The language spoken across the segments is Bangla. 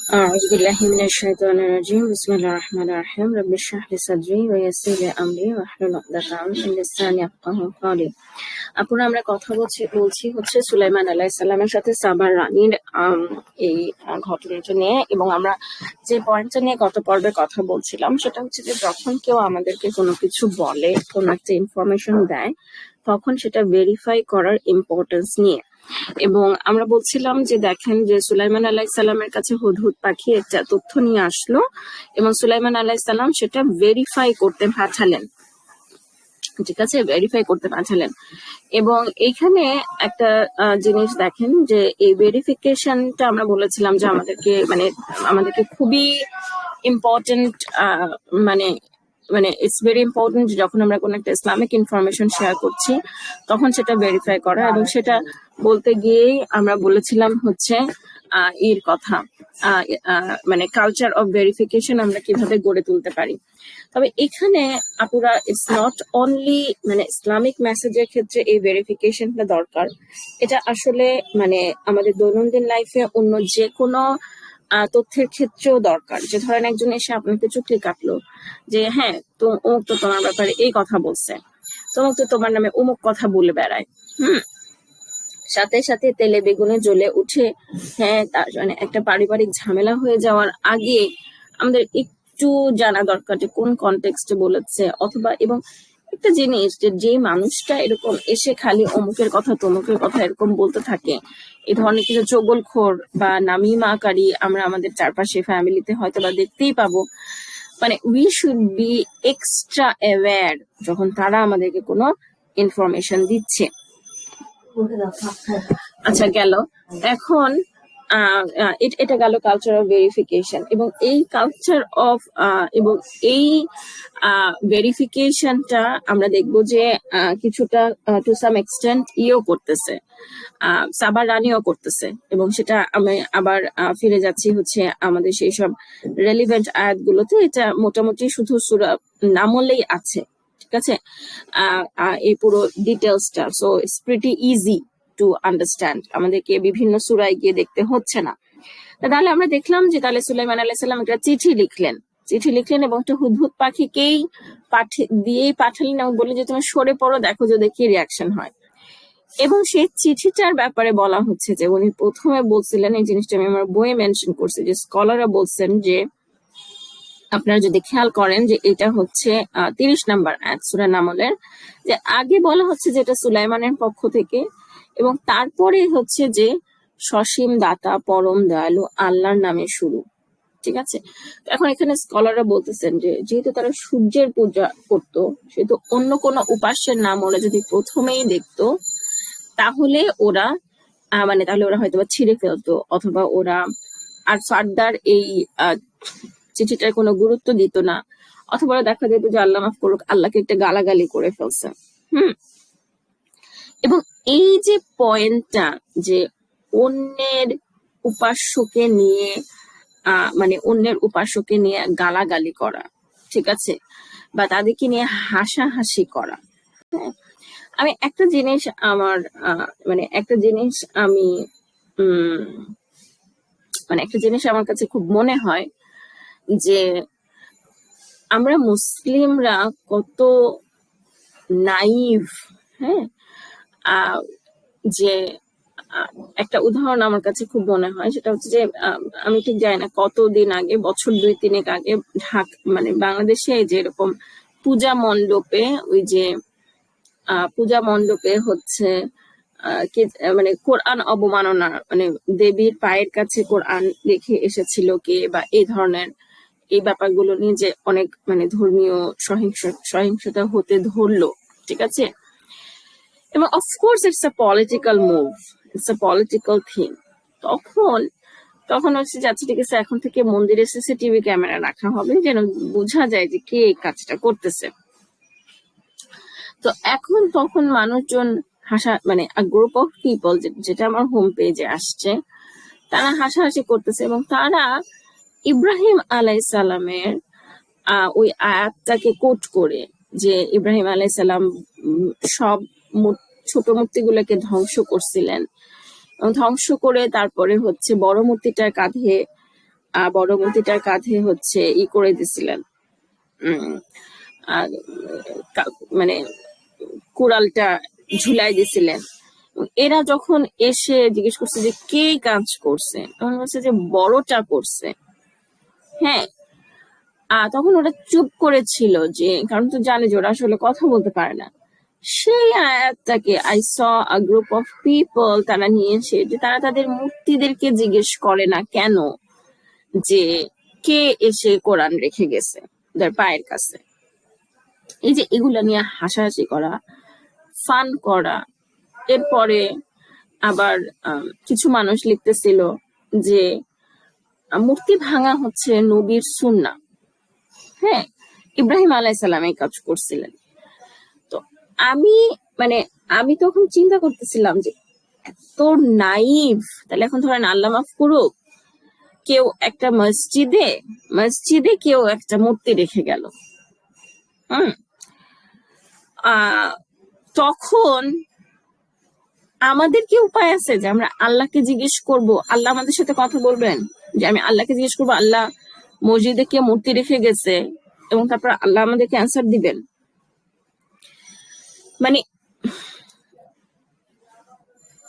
أعوذ بالله من الشيطان الرجيم بسم الله الرحمن الرحيم رب اشرح لي صدري ويسر لي أمري واحلل عقدة من لساني يفقهوا قولي। আপুরা আমরা কথা বলছি হচ্ছে সুলাইমান আলাইহিস সালামের সাথে সাবার রানীর এই ঘটনাটা নিয়ে, এবং আমরা যে পয়েন্টটা নিয়ে গত পর্বে কথা বলছিলাম সেটা হচ্ছে যে যখন কেউ আমাদেরকে কোনো কিছু বলে, কোনো একটা ইনফরমেশন দেয়, তখন সেটা ভেরিফাই করার ইম্পর্টেন্স নিয়ে। এবং আমরা বলছিলাম যে দেখেন যে সুলাইমান আলাইহিস সালামের কাছে হুদহুদ পাখি একটা তথ্য নিয়ে আসলো এবং সুলাইমান আলাইহিস সালাম সেটা ভেরিফাই করতে পাঠালেন, ঠিক আছে, ভেরিফাই করতে পাঠালেন। এবং এইখানে একটা জিনিস দেখেন যে এই ভেরিফিকেশনটা আমরা বলেছিলাম যে আমাদেরকে খুবই ইম্পর্টেন্ট, মানে মানে ইটস ভেরি ইম্পর্টেন্ট যখন আমরা কোনো একটা ইসলামিক ইনফরমেশন শেয়ার করছি তখন সেটা ভেরিফাই করা। এবং সেটা বলতে গিয়েই আমরা বলেছিলাম হচ্ছে এর কথা, মানে কালচার অফ ভেরিফিকেশন আমরা কিভাবে গড়ে তুলতে পারি। তবে এখানে আপুরা ইটস নট অনলি মানে ইসলামিক মেসেজের ক্ষেত্রে এই ভেরিফিকেশনটা দরকার, এটা আসলে মানে আমাদের দৈনন্দিন লাইফে অন্য যে কোনো তথ্যের ক্ষেত্রেও দরকার। যে ধরেন একজন এসে আপনাকে চুক্তি কাটলো যে হ্যাঁ তো অমুক তো তোমার ব্যাপারে এই কথা বলছে, তমুক তো তোমার নামে অমুক কথা বলে বেড়ায়, সাথে সাথে তেলে বেগুনে জ্বলে উঠে, হ্যাঁ তার মানে একটা পারিবারিক ঝামেলা হয়ে যাওয়ার আগে আমাদের একটু জানা দরকার যে কোন কনটেক্সটে বলেছে। অথবা এবং একটা জিনিস যে মানুষটা এরকম এসে খালি অমুকের কথা তমুকের কথা এরকম বলতে থাকে, এই ধরনের কিছু চগলখোর বা নামিমাকারী আমরা আমাদের চারপাশে ফ্যামিলিতে হয়তো বা দেখতেই পাবো। মানে we should be extra aware যখন তারা আমাদেরকে কোনো ইনফরমেশন দিচ্ছে। আচ্ছা গেল। এখন এটা গেল কালচার অফ ভেরিফিকেশন, এবং এই কালচার অফ এবং এই ভেরিফিকেশনটা আমরা দেখবো যে কিছুটা টু সাম এক্সটেন্ট ইয়েও করতেছে, সাবার রানীও করতেছে। এবং সেটা আমি আবার ফিরে যাচ্ছি হচ্ছে আমাদের সেই সব রেলিভেন্ট আয়াতগুলোতে। এটা মোটামুটি শুধু সূরা নামলেই আছে, ঠিক আছে, এই পুরো ডিটেলসটা। So it's pretty easy to understand, আমাদেরকে বিভিন্ন সূরায় গিয়ে দেখতে হচ্ছে না। তাহলে আমরা দেখলাম যে তাহলে সুলাইমান আলাইহিস সালাম একটা চিঠি লিখলেন এবং একটা হুদহুদ পাখিকেই দিয়েই পাঠালেন এবং বললেন যে তুমি সরে পড়ো, দেখো যদি কি রিয়াকশন হয়। এবং সেই চিঠিটার ব্যাপারে বলা হচ্ছে যে উনি প্রথমে বলছিলেন, এই জিনিসটা আমি আমার বইয়ে মেনশন করছি, যে স্কলাররা বলছেন যে আপনারা যদি খেয়াল করেন যে এটা হচ্ছে 30 নম্বর আয়াত সূরা নামলের, যে আগে বলা হচ্ছে যে এটা সুলাইমানের পক্ষ থেকে, এবং তারপরে হচ্ছে যে সসীম দাতা পরম দয়ালু আল্লাহর নামে শুরু, ঠিক আছে। এখন এখানে স্কলাররা বলতেছেন যে যেহেতু তারা সূর্যের পূজা করতো, সেহেতু অন্য কোনো উপাস্যের নাম ওরা যদি প্রথমেই দেখতো তাহলে ওরা তাহলে ওরা হয়তো ছিঁড়ে ফেলতো, অথবা ওরা আর ফার্দার এই চিঠিটার কোনো গুরুত্ব দিত না, অথবা দেখা যেত যে আল্লাহ মাফ করুক আল্লাহকে একটা গালাগালি করে ফেলছে। এবং এই যে পয়েন্টটা যে অন্যের উপাস্যকে নিয়ে অন্যের উপাস্যকে নিয়ে গালাগালি করা, ঠিক আছে, বা তাদেরকে নিয়ে হাসাহাসি করা। হ্যাঁ, আমি একটা জিনিস আমার একটা জিনিস আমার কাছে খুব মনে হয় যে আমরা মুসলিমরা কত নাইভ। হ্যাঁ, যে একটা উদাহরণ আমার কাছে খুব মনে হয়, সেটা হচ্ছে যে আমি ঠিক জানি না কতদিন আগে, বছর 2-3 আগে বাংলাদেশে যে এরকম পূজা মণ্ডপে হচ্ছে কোরআন অবমাননা, দেবীর পায়ের কাছে কোরআন রেখে এসেছিল কে, বা এই ধরনের এই ব্যাপারগুলো নিয়ে যে অনেক ধর্মীয় সহিংসতা হতে ধরলো, ঠিক আছে। এবং of course it's a political move, it's a political thing. তখন হচ্ছে যাচ্ছে, ঠিক আছে, এখন থেকে মন্দিরে সিসিটিভি ক্যামেরা রাখা হবে যেন বোঝা যায় যে কে এই কাজটা করতেছে। তো তখন মানুষজন গ্রুপ অফ পিপল, যেটা আমার হোম পেজে আসছে, তারা হাসাহাসি করতেছে এবং তারা ইব্রাহিম আলাইহিস সালামের ওই আয়াতটাকে কোট করে, যে ইব্রাহিম আলাইহিস সালাম সব ছোট মূর্তিগুলোকে ধ্বংস করছিলেন, এবং ধ্বংস করে তারপরে হচ্ছে বড় মূর্তিটার কাঁধে বড় মূর্তিটার কাঁধে হচ্ছে করে দিছিলেন, উম আর মানে কুড়ালটা ঝুলাই দিছিলেন। এরা যখন এসে জিজ্ঞেস করছে যে কে কাজ করছে, তখন বলছে যে বড়টা করছে। হ্যাঁ, তখন ওরা চুপ করেছিল, যে কারণ তো জানে যে ওরা আসলে কথা বলতে পারে না। সেই আয়াতটাকে I saw a group of people তারা নিয়ে এসে যে তারা তাদের মূর্তিদেরকে জিজ্ঞেস করে না কেন যে কে এসে কোরআন রেখে গেছে ওদের পায়ের কাছে। এই যে এগুলা নিয়ে হাসাহাসি করা, ফান করা। এরপরে আবার কিছু মানুষ লিখতেছিল যে মূর্তি ভাঙা হচ্ছে নবীর সুন্নাহ। হ্যাঁ, ইব্রাহিম আলাইসাল্লাম এই কাজ করছিলেন। তো আমি তখন চিন্তা করতেছিলাম যে এত নাইভ, তাহলে এখন ধরেন আল্লাহ মাফ করুক, কেউ একটা মসজিদে কেউ একটা মূর্তি রেখে গেল, তখন আমাদের কি উপায় আছে যে আমরা আল্লাহকে জিজ্ঞেস করব? আল্লাহ আমাদের সাথে কথা বলবেন যে আমি আল্লাহকে জিজ্ঞেস করবো আল্লাহ মসজিদে কে মূর্তি রেখে গেছে, এবং তারপর আল্লাহ আমাদেরকে অ্যান্সার দিবেন? মানে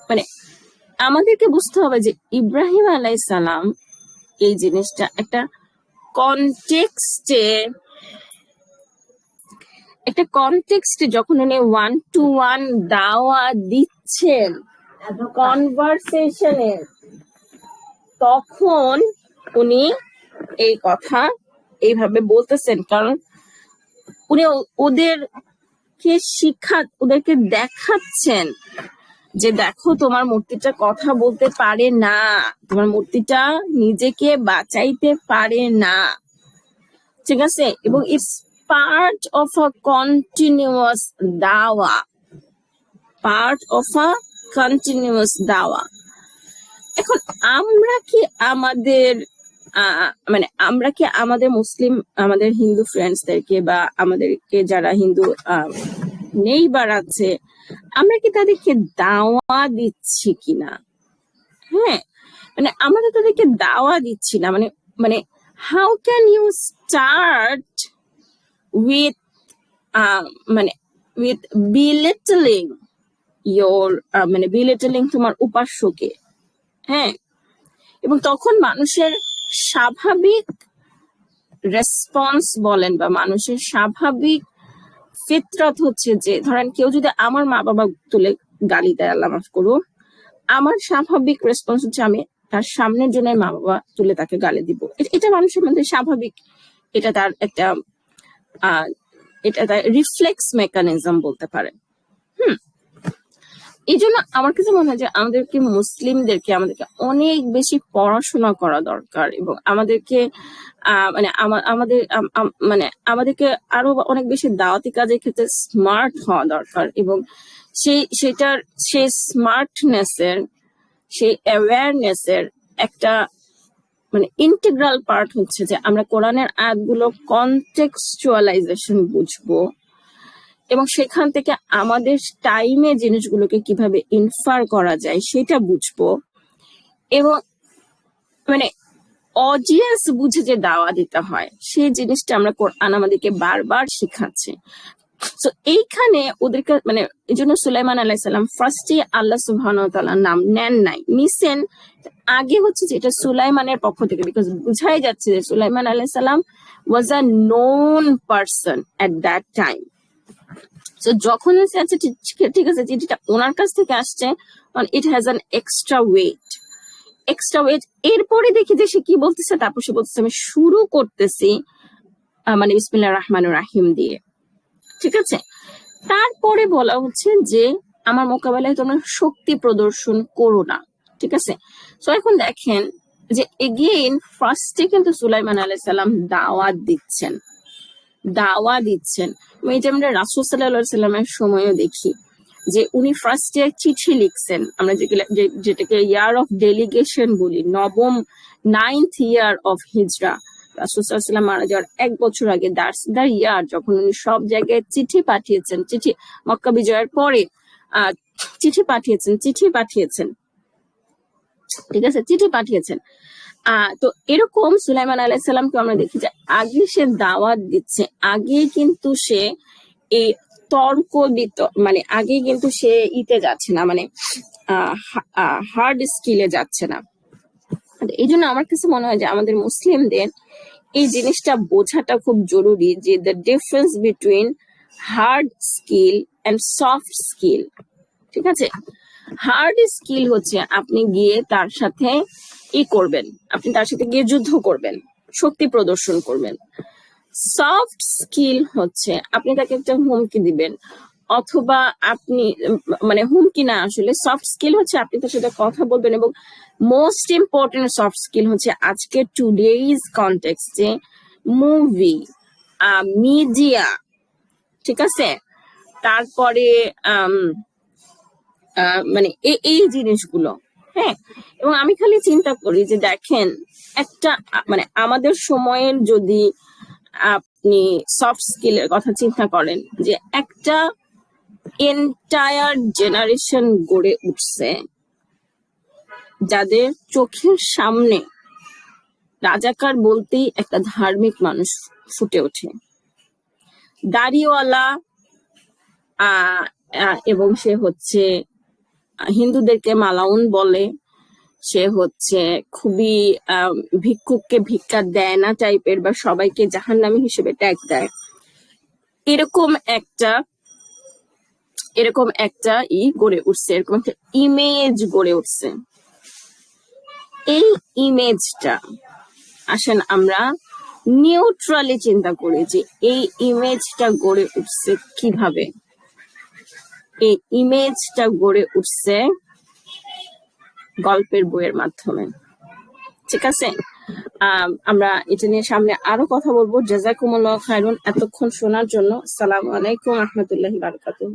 মানে আমাদেরকে বুঝতে হবে যে ইব্রাহিম আলাইসালাম এই জিনিসটা একটা কনটেক্সটে যখন উনি 1-to-1 দাওয়া দিচ্ছেন কনভারসেশনের, তখন উনি এই কথা এইভাবে বলতেছেন। কারণ উনি ওদেরকে দেখাচ্ছেন যে দেখো তোমার মূর্তিটা কথা বলতে পারে না, তোমার মূর্তিটা নিজেকে বাঁচাইতে পারে না, ঠিক আছে? এবং it's part of a continuous দাওয়া। এখন আমরা কি আমাদের মুসলিম, আমাদের হিন্দু ফ্রেন্ডসদেরকে বা আমাদেরকে যারা হিন্দু নেইবার আছে, আমরা কি তাদেরকে দাওয়া দিচ্ছি কিনা? হ্যাঁ, আমরা তো তাদেরকে দাওয়া দিচ্ছি না। How can you start with belittling তোমার উপাস্যকে? হ্যাঁ, এবং তখন মানুষের স্বাভাবিক রেসপন্স বলেন বা মানুষের স্বাভাবিক ফিতরত হচ্ছে যে, ধরেন কেউ যদি আমার মা বাবা তুলে গালি দেয়, আল্লাহ মাফ করো, আমার স্বাভাবিক রেসপন্স হচ্ছে আমি তার সামনের জনের মা বাবা তুলে তাকে গালি দিব। এটা মানুষের মধ্যে স্বাভাবিক, এটা তার একটা রিফ্লেক্স মেকানিজম বলতে পারেন। এই জন্য আমার কাছে মনে হয় যে আমাদেরকে অনেক বেশি পড়াশোনা করা দরকার, এবং আমাদেরকে আরো অনেক বেশি দাওয়াতি কাজের ক্ষেত্রে স্মার্ট হওয়া দরকার। এবং সেই স্মার্টনেসের, সেই অ্যাওয়ারনেসের একটা ইন্টিগ্রাল পার্ট হচ্ছে যে আমরা কোরআনের আয়াতগুলো কনটেক্সচুয়ালাইজেশন বুঝবো, এবং সেখান থেকে আমাদের টাইমে জিনিসগুলোকে কিভাবে ইনফার করা যায় সেটা বুঝবো, এবং অডিয়েন্স বুঝে যে দাওয়া দিতে হয় সেই জিনিসটা আমরা কোরআন আমাদেরকে বারবার শিখাচ্ছে। তো এইখানে ওদেরকে এই জন্য সুলাইমান আলাইহিস সালাম ফার্স্টে আল্লাহ সুবহানাহু ওয়া তাআলার নাম নিছেন আগে, হচ্ছে যে এটা সুলাইমানের পক্ষ থেকে, বিকজ বুঝাই যাচ্ছে যে সুলাইমান আলাইহিস সালাম was a known person at that time. তো যখন আচ্ছা ঠিক আছে চিঠিটা ওনার কাছ থেকে আসছে, it has an extra weight. এরপরে দেখি যে সে কি বলতেছে, তারপর সে বলতেছে আমি শুরু করতেছি বিসমিল্লাহির রহমানির রহিম দিয়ে, ঠিক আছে? তারপরে বলা হচ্ছে যে আমার মোকাবেলায় তোমরা শক্তি প্রদর্শন করো না, ঠিক আছে? তো এখন দেখেন যে এগেইন ফার্স্টে কিন্তু সুলাইমান আলাইহিস সালাম দাওয়াত দিচ্ছেন। এই যে আমরা রাসূল সাল্লাল্লাহু আলাইহি সাল্লামের সময়ও দেখি যে উনি ফার্স্টে চিঠি লিখছেন, আমরা যেটাকে ইয়ার অফ ডেলিগেশন বলি, 9th ইয়ার অফ হিজরা, রাসূল সাল্লাল্লাহু আলাইহি সাল্লাম মারা যাওয়ার 1 বছর আগে, দ্যাটস দ্য ইয়ার যখন উনি সব জায়গায় চিঠি পাঠিয়েছেন, মক্কা বিজয়ের পরে চিঠি পাঠিয়েছেন, ঠিক আছে, চিঠি পাঠিয়েছেন। তো এরকম সুলাইমান আলাইহিস সালামকে আমরা দেখি যে আগে সে দাওয়াত দিচ্ছে, আগে কিন্তু সে এই তর্ক মানে আগে কিন্তু সে ইতে যাচ্ছে না, মানে হার্ড স্কিলে যাচ্ছে না। এই জন্য আমার কাছে মনে হয় যে আমাদের মুসলিমদের এই জিনিসটা বোঝাটা খুব জরুরি, যে the difference between hard skill and soft skill. ঠিক আছে, হার্ড স্কিল হচ্ছে আপনি গিয়ে তার সাথে করবেন, আপনি তার সাথে গিয়ে যুদ্ধ করবেন, শক্তি প্রদর্শন করবেন। সফট স্কিল হচ্ছে আপনি তাকে একটা হুমকি দিবেন, অথবা আপনি মানে হুমকি না, আসলে সফট স্কিল হচ্ছে আপনি তার সাথে কথা বলবেন। এবং মোস্ট ইম্পর্টেন্ট সফট স্কিল হচ্ছে আজকে টুডেজ কনটেক্সটে মুভি, মিডিয়া, ঠিক আছে, তারপরে মানে এই জিনিসগুলো। হ্যাঁ, এবং আমি খালি চিন্তা করি যে দেখেন একটা মানে আমাদের সময়ের যদি আপনি সফট স্কিলের কথা চিন্তা করেন, যে একটা এন্টায়ার জেনারেশন গড়ে উঠছে যাদের চোখের সামনে রাজাকার বলতেই একটা ধার্মিক মানুষ ফুটে ওঠে, দাড়িওয়ালা, এবং সে হচ্ছে হিন্দুদেরকে মালাউন বলে, সে হচ্ছে খুবই ভিক্ষুককে ভিক্ষা দেয় না টাইপের, বা সবাইকে জাহান্নামী হিসেবে ট্যাগ দেয়, এরকম একটা গড়ে উঠছে, এরকম একটা ইমেজ গড়ে উঠছে। এই ইমেজটা আসেন আমরা নিউট্রালি চিন্তা করি যে এই ইমেজটা গড়ে উঠছে কিভাবে। এই ইমেজটা গড়ে উঠছে গল্পের বইয়ের মাধ্যমে। ঠিক আছে, আমরা এটা নিয়ে সামনে আরো কথা বলবো। জাযাকুমুল্লাহু খায়রান এতক্ষণ শোনার জন্য। আসসালামু আলাইকুম ওয়া রাহমাতুল্লাহি ওয়া বারাকাতুহু।